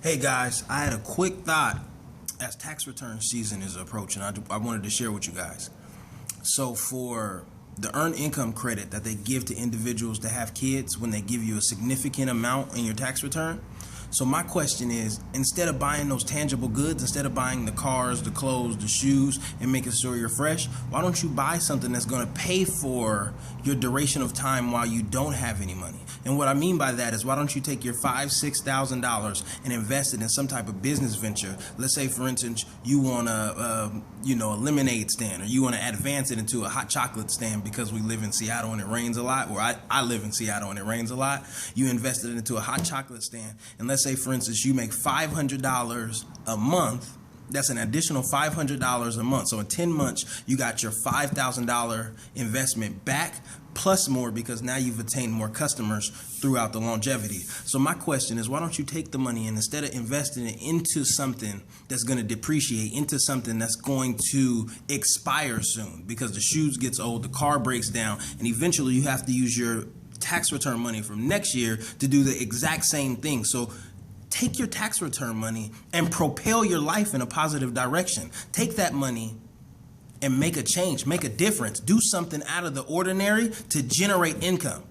Hey guys, I had a quick thought as tax return season is approaching. I wanted to share with you guys. So for the earned income credit that they give to individuals that have kids when they give you a significant amount in your tax return. So my question is, instead of buying those tangible goods, instead of buying the cars, the clothes, the shoes, and making sure you're fresh, why don't you buy something that's going to pay for your duration of time while you don't have any money? And what I mean by that is, why don't you take your $5,000-$6,000 and invest it in some type of business venture? Let's say, for instance, you want a lemonade stand, or you want to advance it into a hot chocolate stand because we live in Seattle and it rains a lot, or I live in Seattle and it rains a lot. You invested it into a hot chocolate stand, and let's say, for instance, you make $500 a month. That's an additional $500 a month. So in 10 months, you got your $5,000 investment back, plus more, because now you've attained more customers throughout the longevity. So my question is, why don't you take the money and instead of investing it into something that's going to depreciate, into something that's going to expire soon, because the shoes gets old, the car breaks down, and eventually you have to use your tax return money from next year to do the exact same thing. So take your tax return money and propel your life in a positive direction. Take that money and make a change, make a difference, do something out of the ordinary to generate income.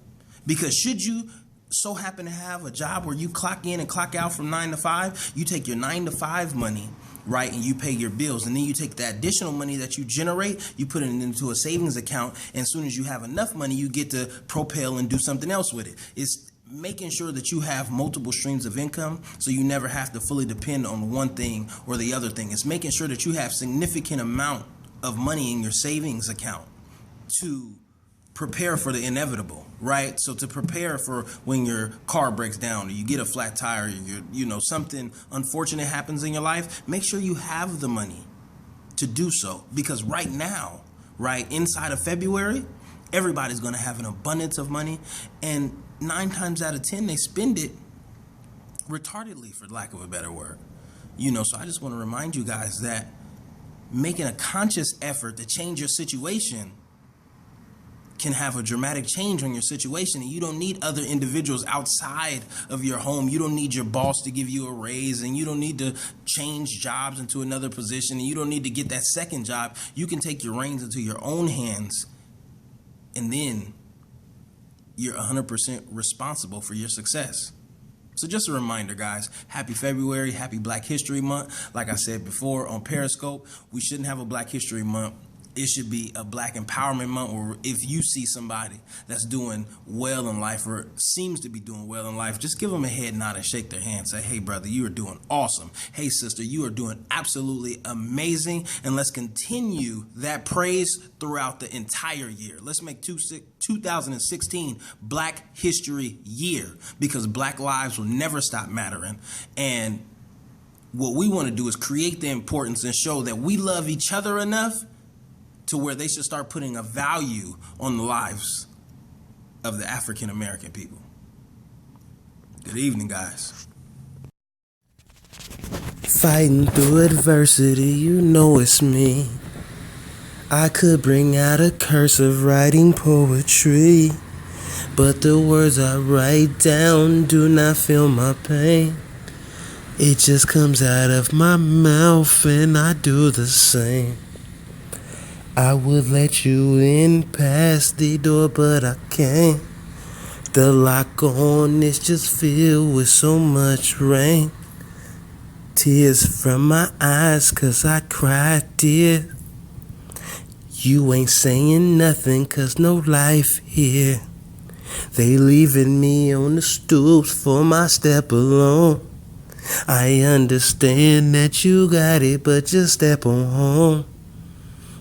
Because should you so happen to have a job where you clock in and clock out from 9 to 5, you take your 9 to 5 money, right, and you pay your bills, and then you take the additional money that you generate, you put it into a savings account, and as soon as you have enough money, you get to propel and do something else with it. It's making sure that you have multiple streams of income so you never have to fully depend on one thing or the other thing. It's making sure that you have significant amount of money in your savings account to prepare for the inevitable, right? So to prepare for when your car breaks down, or you get a flat tire, or something unfortunate happens in your life, make sure you have the money to do so. Because right now, right inside of February, everybody's going to have an abundance of money, and 9 times out of 10 they spend it retardedly, for lack of a better word. So I just want to remind you guys that making a conscious effort to change your situation can have a dramatic change on your situation, and you don't need other individuals outside of your home. You don't need your boss to give you a raise, and you don't need to change jobs into another position, and you don't need to get that second job. You can take your reins into your own hands, and then you're 100% responsible for your success. So just a reminder, guys, happy February, happy Black History Month. Like I said before on Periscope, we shouldn't have a Black History Month. It should be a Black Empowerment Month, or if you see somebody that's doing well in life or seems to be doing well in life, just give them a head nod and shake their hand. Say, hey, brother, you are doing awesome. Hey, sister, you are doing absolutely amazing. And let's continue that praise throughout the entire year. Let's make 2016 Black History Year, because Black lives will never stop mattering. And what we want to do is create the importance and show that we love each other enough to where they should start putting a value on the lives of the African American people. Good evening, guys. Fighting through adversity, it's me. I could bring out a curse of writing poetry, but the words I write down do not feel my pain. It just comes out of my mouth and I do the same. I would let you in past the door, but I can't. The lock on is just filled with so much rain. Tears from my eyes 'cause I cried, dear. You ain't saying nothing 'cause no life here. They leaving me on the stoops for my step alone. I understand that you got it, but just step on home.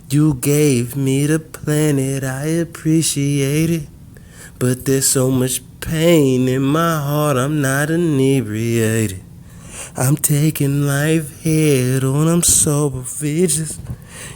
You gave me the planet, I appreciate it, but there's so much pain in my heart, I'm not inebriated. I'm taking life head on, I'm so vicious.